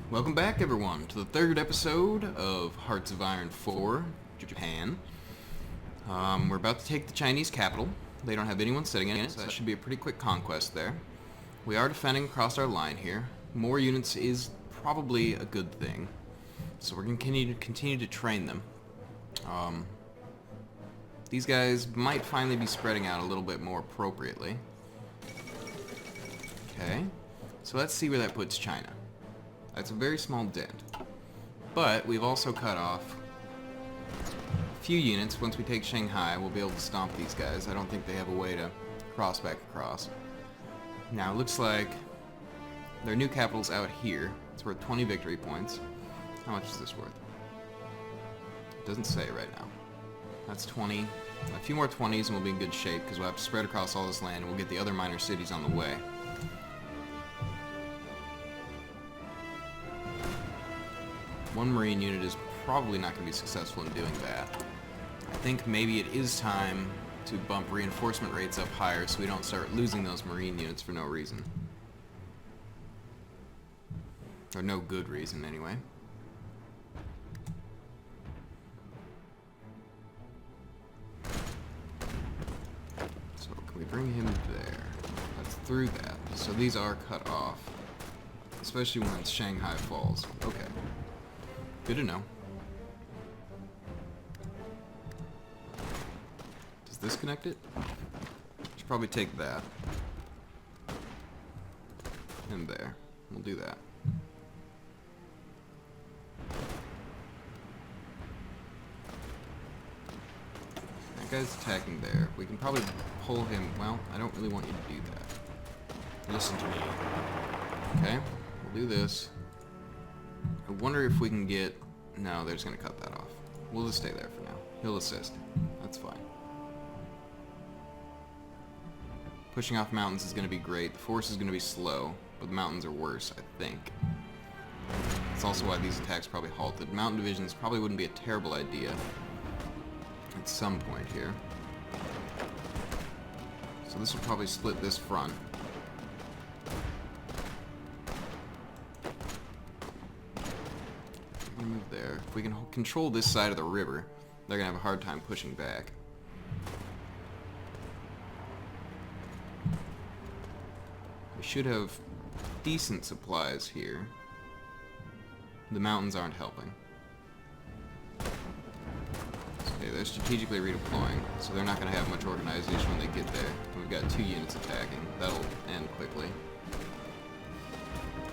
Welcome back, everyone, to the third episode of Hearts of Iron 4, Japan. We're about to take the Chinese capital. They don't have anyone sitting in it, so that should be a pretty quick conquest there. We are defending across our line here. More units is probably a good thing, so we're going to continue to train them. These guys might finally be spreading out a little bit more appropriately. Okay, so let's see where that puts China. That's a very small dent. But we've also cut off a few units. Once we take Shanghai, we'll be able to stomp these guys. I don't think they have a way to cross back across. Now, it looks like their new capital's out here. It's worth 20 victory points. How much is this worth? It doesn't say right now. That's 20. A few more 20s and we'll be in good shape because we'll have to spread across all this land and we'll get the other minor cities on the way. One Marine unit is probably not going to be successful in doing that. I think maybe it is time to bump reinforcement rates up higher so we don't start losing those Marine units for no reason. Or no good reason, anyway. So can we bring him there? That's through that. So these are cut off. Especially when Shanghai falls. Okay. Good to know. Does this connect it? Should probably take that. And there. We'll do that. That guy's attacking there. We can probably pull him. Well, I don't really want you to do that. Listen to me. Okay, we'll do this. I wonder if we can get... No, they're just going to cut that off. We'll just stay there for now. He'll assist. That's fine. Pushing off mountains is going to be great. The force is going to be slow, but the mountains are worse, I think. That's also why these attacks probably halted. Mountain divisions probably wouldn't be a terrible idea at some point here. So this will probably split this front. Move there. If we can control this side of the river, they're gonna have a hard time pushing back. We should have decent supplies here. The mountains aren't helping. Okay, they're strategically redeploying, so they're not gonna have much organization when they get there. We've got 2 units attacking. That'll end quickly.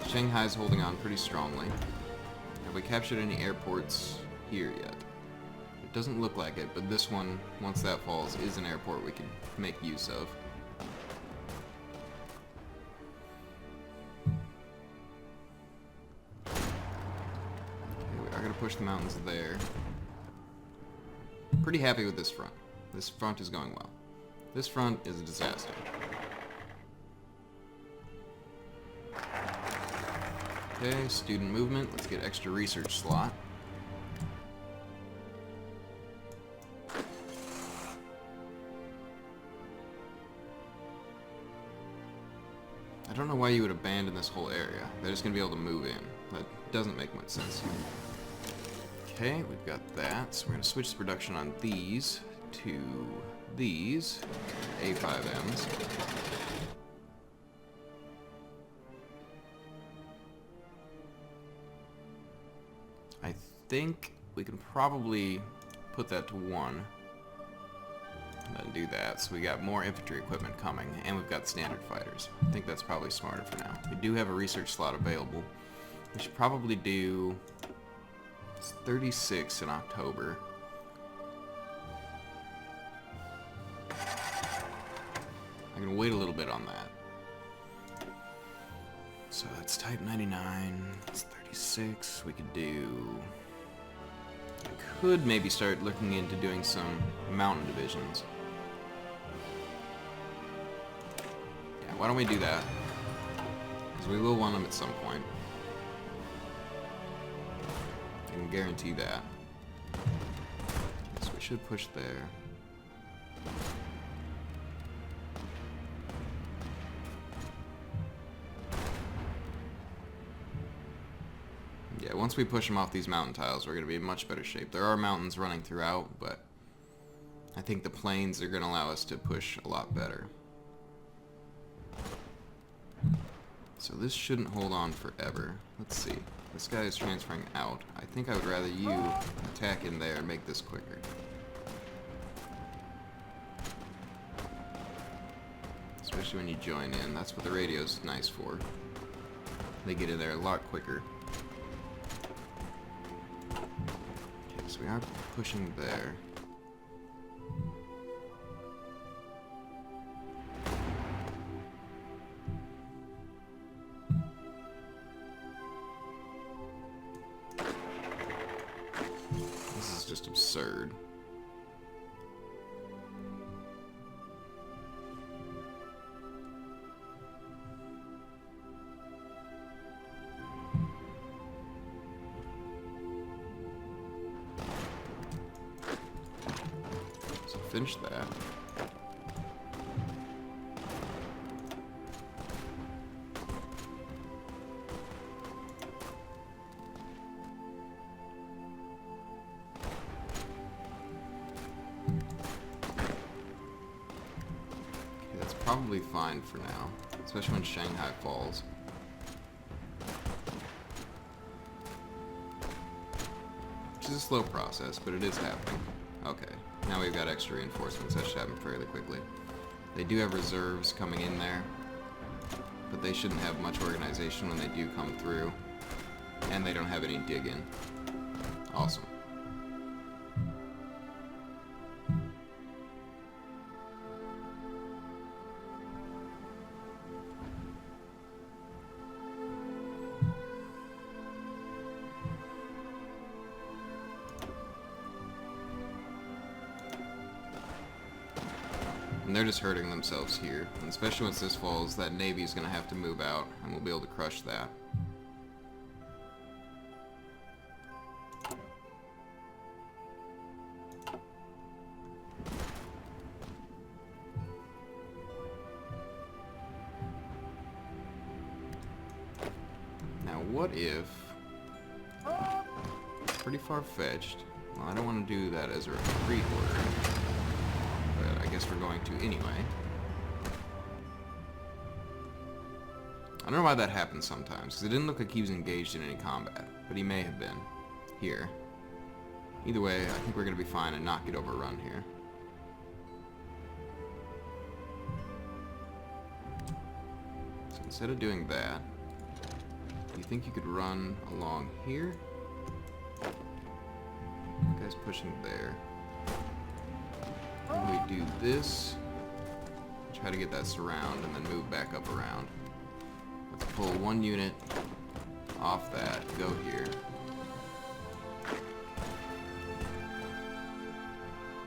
Shanghai's holding on pretty strongly. Have we captured any airports here yet? It doesn't look like it, but this one, once that falls, is an airport we can make use of. Okay, we are going to push the mountains there. Pretty happy with this front. This front is going well. This front is a disaster. Okay, student movement. Let's get extra research slot. I don't know why you would abandon this whole area. They're just going to be able to move in. That doesn't make much sense. Okay, we've got that. So we're going to switch the production on these to these A5Ms. I think we can probably put that to 1 and then do that. So we got more infantry equipment coming, and we've got standard fighters. I think that's probably smarter for now. We do have a research slot available. We should probably do 36 in October. I'm going to wait a little bit on that. So that's type 99, it's 36, we could do... I could maybe start looking into doing some mountain divisions. Yeah, why don't we do that? Because we will want them at some point. I can guarantee that. So we should push there. Yeah, once we push them off these mountain tiles, we're going to be in much better shape. There are mountains running throughout, but I think the plains are going to allow us to push a lot better. So this shouldn't hold on forever. Let's see. This guy is transferring out. I think I would rather you attack in there and make this quicker. Especially when you join in. That's what the radio's nice for. They get in there a lot quicker. Okay, so we are pushing there. This is just absurd. So finish that. Probably fine for now, especially when Shanghai falls. Which is a slow process, but it is happening. Okay, now we've got extra reinforcements. That should happen fairly quickly. They do have reserves coming in there, but they shouldn't have much organization when they do come through. And they don't have any dig-in. Awesome. And they're just hurting themselves here. And especially once this falls, that Navy is going to have to move out, and we'll be able to crush that. Now what if... Pretty far-fetched. Well, I don't want to do that as a retreat order. I guess we're going to anyway. I don't know why that happens sometimes, because it didn't look like he was engaged in any combat, but he may have been here. Either way, I think we're going to be fine and not get overrun here. So instead of doing that, do you think you could run along here? That guy's pushing there. And we do this, try to get that surround, and then move back up around. Let's pull one unit off that, go here.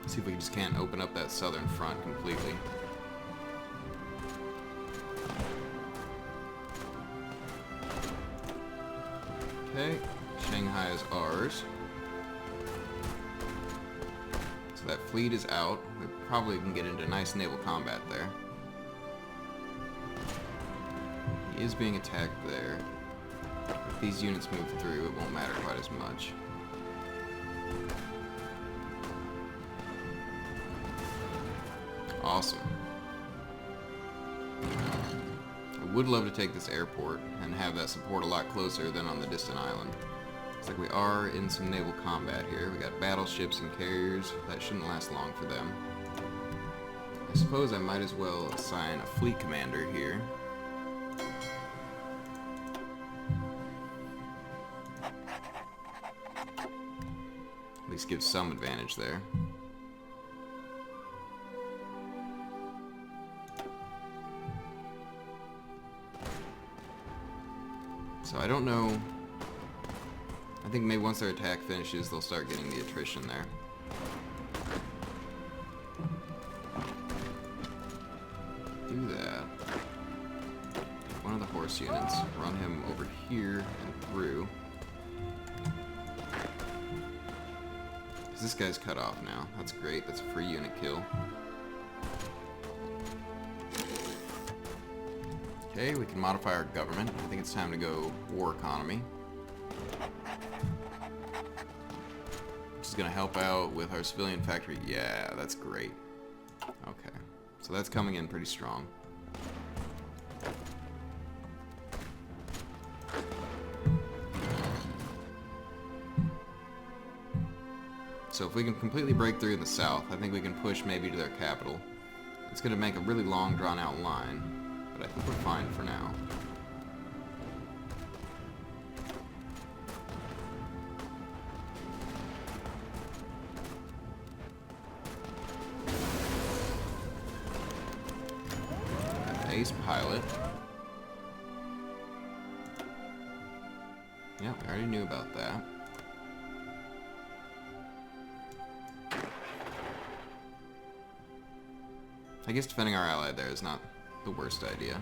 See if we just can't open up that southern front completely. Okay, Shanghai is ours. So that fleet is out. We probably can get into nice naval combat there. He is being attacked there. If these units move through, it won't matter quite as much. Awesome. I would love to take this airport and have that support a lot closer than on the distant island. Looks like we are in some naval combat here. We got battleships and carriers. That shouldn't last long for them. I suppose I might as well assign a fleet commander here. At least give some advantage there. So I don't know. I think maybe once their attack finishes, they'll start getting the attrition there. Do that. One of the horse units, run him over here and through. Because this guy's cut off now. That's great. That's a free unit kill. Okay, we can modify our government. I think it's time to go war economy. which is going to help out with our civilian factory. Yeah, that's great. Okay, so that's coming in pretty strong. So if we can completely break through in the south, I think we can push maybe to their capital. It's going to make a really long, drawn-out line, but I think we're fine for now. Ace pilot. Yeah, we already knew about that. I guess defending our ally there is not the worst idea.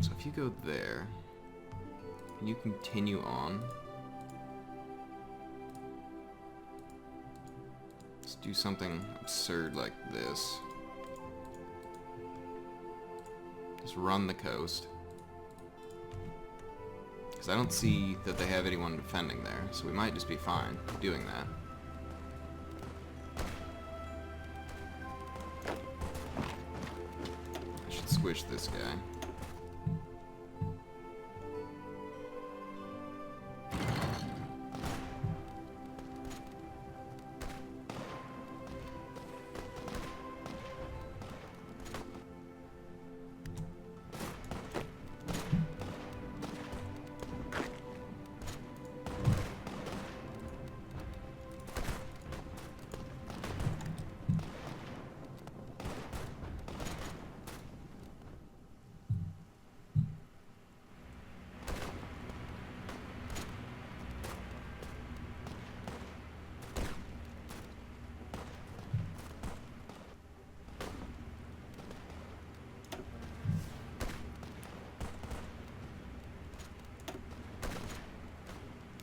So if you go there, can you continue on? Let's do something absurd like this. Just run the coast. Because I don't see that they have anyone defending there, so we might just be fine doing that. Squish this guy.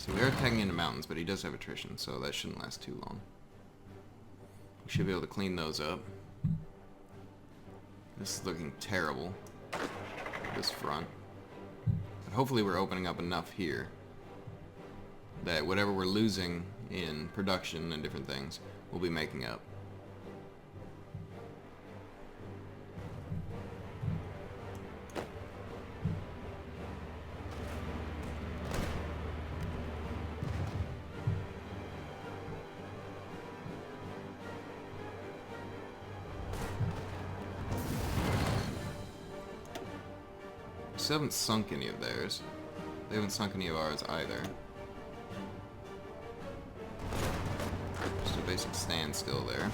So we are tagging into mountains, but he does have attrition, so that shouldn't last too long. We should be able to clean those up. This is looking terrible, this front. But hopefully we're opening up enough here that whatever we're losing in production and different things, we'll be making up. They haven't sunk any of theirs. They haven't sunk any of ours either. Just a basic standstill there.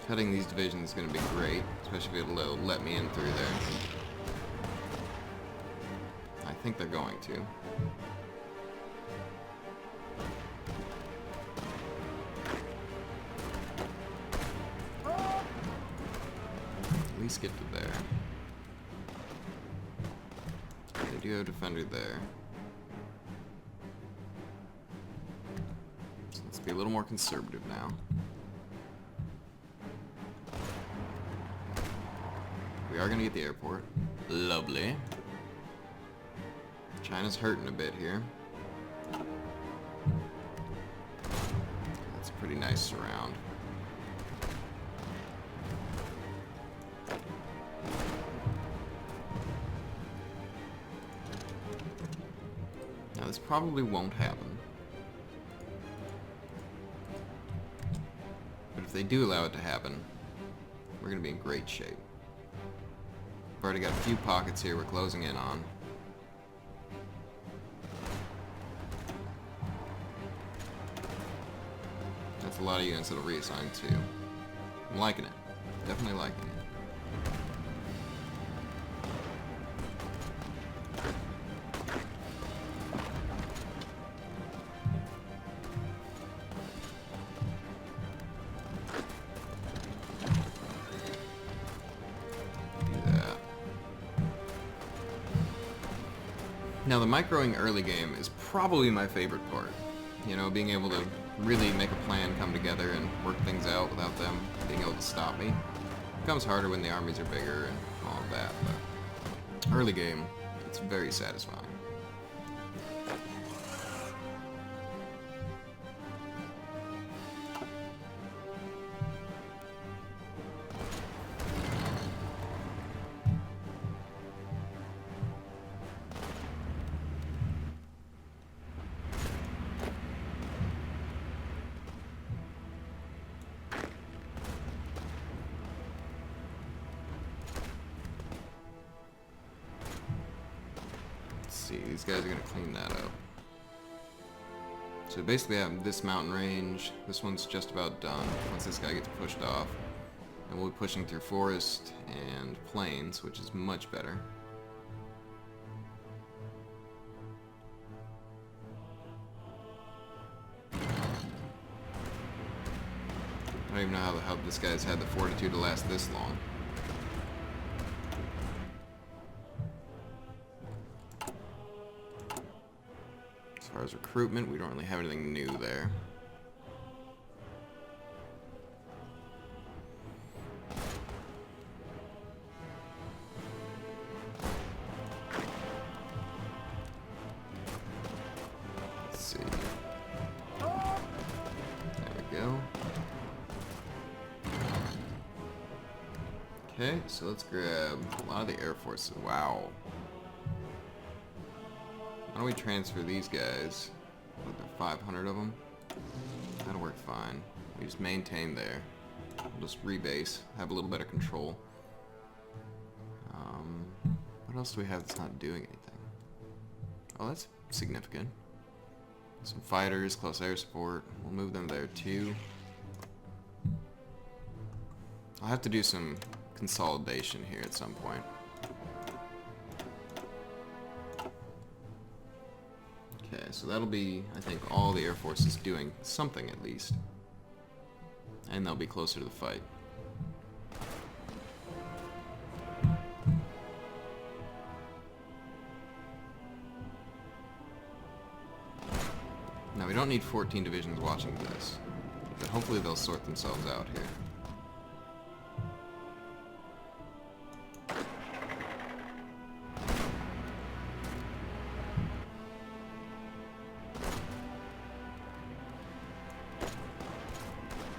Cutting these divisions is going to be great, especially if it'll let me in through there. I think they're going to. At least get to there. They do have a defender there. So let's be a little more conservative now. We are going to get the airport. Lovely. China's hurting a bit here. That's a pretty nice surround. Now this probably won't happen. But if they do allow it to happen, we're going to be in great shape. We've already got a few pockets here we're closing in on. That's a lot of units that'll reassign too. I'm liking it. Definitely liking it. Now, the microing early game is probably my favorite part. You know, being able to really make a plan come together and work things out without them being able to stop me. It becomes harder when the armies are bigger and all about that, but early game, it's very satisfying. See, these guys are going to clean that up. So basically I have this mountain range. This one's just about done once this guy gets pushed off. And we'll be pushing through forest and plains, which is much better. I don't even know how this guy's had the fortitude to last this long. As far as recruitment, we don't really have anything new there. Let's see. There we go. Okay, so let's grab a lot of the Air Forces. Wow. Why don't we transfer these guys? What, there are 500 of them? That'll work fine. We just maintain there. We'll just rebase, have a little better control. What else do we have that's not doing anything? Oh, that's significant. Some fighters, close air support. We'll move them there too. I'll have to do some consolidation here at some point. Okay, so that'll be, I think, all the Air Forces doing something at least. And they'll be closer to the fight. Now, we don't need 14 divisions watching this, but hopefully they'll sort themselves out here.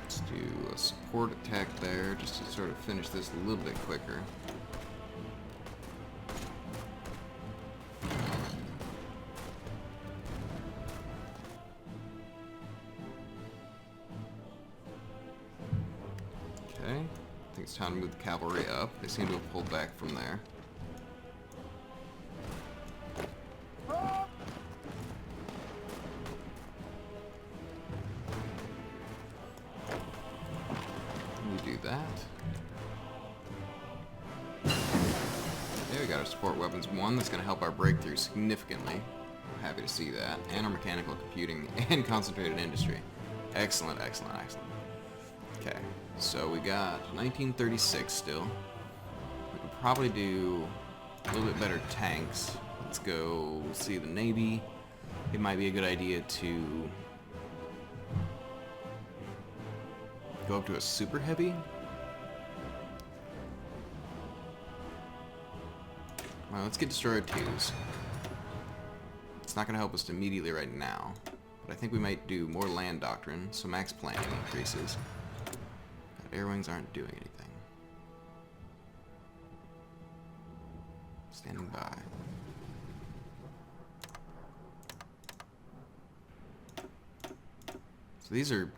Let's do a support attack there, just to sort of finish this a little bit quicker. I think it's time to move the cavalry up. They seem to have pulled back from there. We do that. Okay, we got our support weapons 1. That's going to help our breakthrough significantly. I'm happy to see that. And our mechanical computing and concentrated industry. Excellent, excellent, excellent. Okay. So we got 1936 still. We could probably do a little bit better tanks. Let's go see the Navy. It might be a good idea to go up to a super heavy. Well, let's get destroyer 2s. It's not going to help us immediately right now, but I think we might do more land doctrine, so max planning increases. Air wings aren't doing anything. Standing by. So these are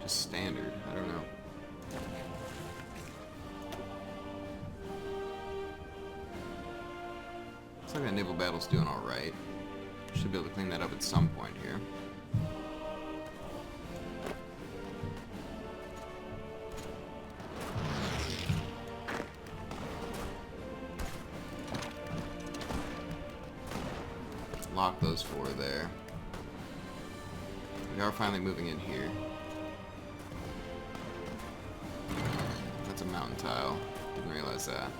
just standard. I don't know. Looks like that naval battle's doing alright. Should be able to clean that up at some point here. Lock those 4 there. We are finally moving in here. That's a mountain tile. Didn't realize that.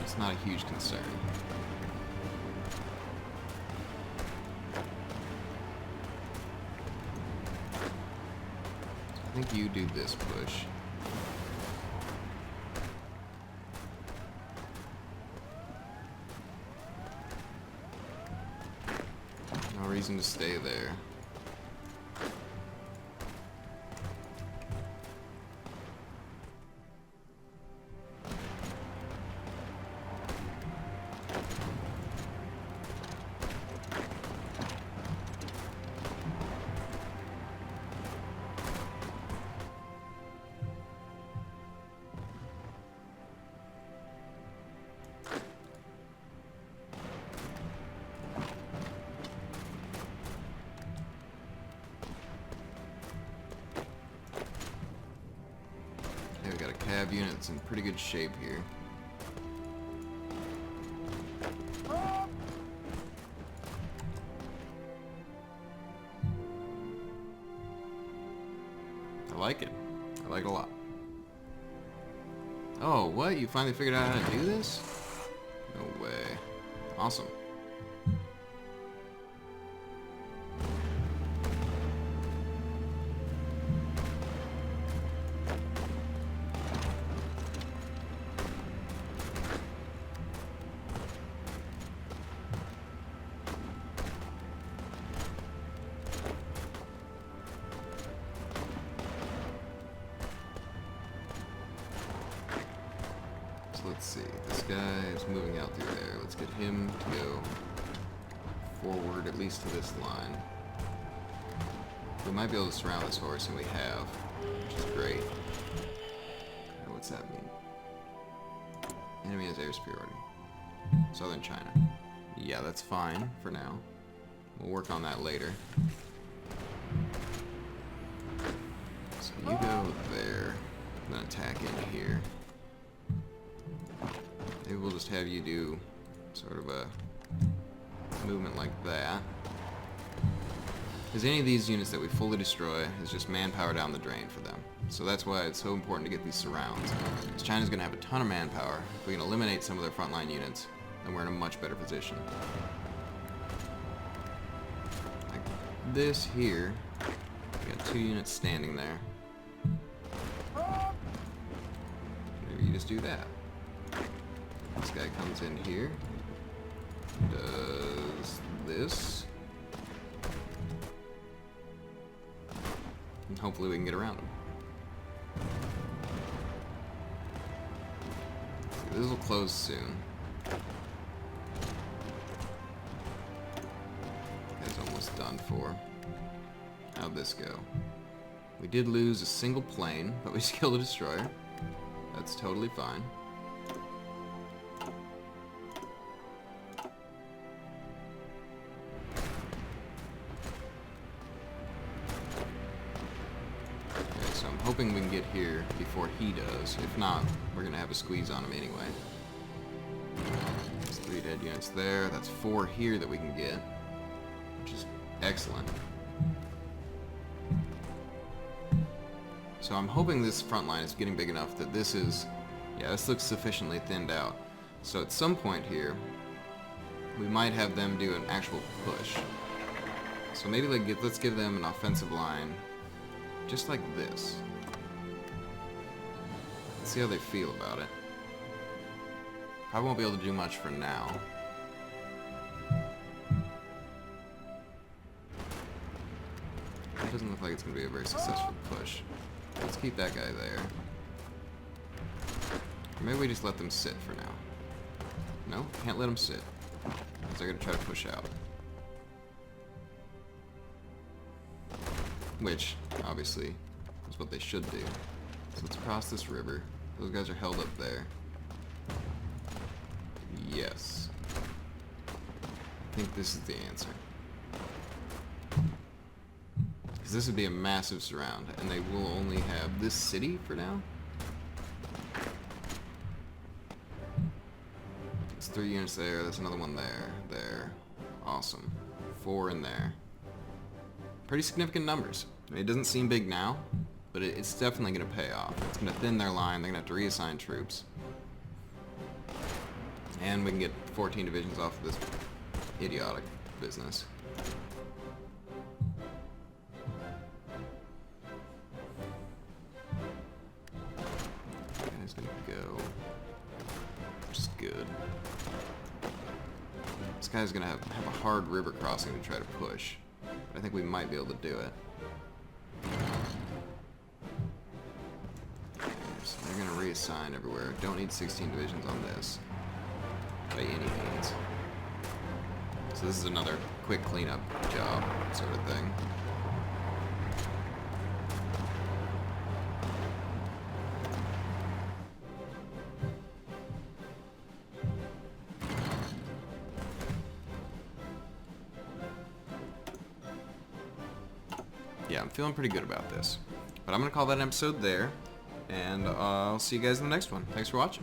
It's not a huge concern. So I think you do this push. reason to stay there. Okay, we got a cab unit that's in pretty good shape here. I like it. I like it a lot. Oh, what? You finally figured out how to do this? No way. Awesome. Let's see, this guy is moving out through there. Let's get him to go forward, at least to this line. We might be able to surround this horse, and we have, which is great. What's that mean? Enemy has air superiority. Southern China. Yeah, that's fine for now. We'll work on that later. So you go there, and then attack in here. Maybe we'll just have you do sort of a movement like that. Because any of these units that we fully destroy is just manpower down the drain for them. So that's why it's so important to get these surrounds. Because China's going to have a ton of manpower. If we can eliminate some of their frontline units, then we're in a much better position. Like this here, we got 2 units standing there. Maybe you just do that. This guy comes in here, does this, and hopefully we can get around him. This will close soon. It's almost done for. How'd this go? We did lose a single plane, but we killed a destroyer. That's totally fine. Hoping we can get here before he does. If not, we're gonna have a squeeze on him anyway. There's 3 dead units there. That's 4 here that we can get, which is excellent. So I'm hoping this front line is getting big enough that this is, yeah, this looks sufficiently thinned out. So at some point here, we might have them do an actual push. So maybe let's give them an offensive line just like this. See how they feel about it. Probably won't be able to do much for now. It doesn't look like it's going to be a very successful push. Let's keep that guy there. Or maybe we just let them sit for now. No, can't let them sit, because they're going to try to push out. Which, obviously, is what they should do. So let's cross this river. Those guys are held up there. Yes. I think this is the answer. Because this would be a massive surround, and they will only have this city for now. There's 3 units there, there's another one there, there. Awesome. 4 in there. Pretty significant numbers. I mean, it doesn't seem big now, but it's definitely going to pay off. It's going to thin their line. They're going to have to reassign troops. And we can get 14 divisions off of this idiotic business. Guy's going to go. Which is good. This guy's gonna have a hard river crossing to try to push. But I think we might be able to do it. So they're gonna reassign everywhere. Don't need 16 divisions on this. By any means. So this is another quick cleanup job sort of thing. Yeah, I'm feeling pretty good about this. But I'm going to call that an episode there, and I'll see you guys in the next one. Thanks for watching.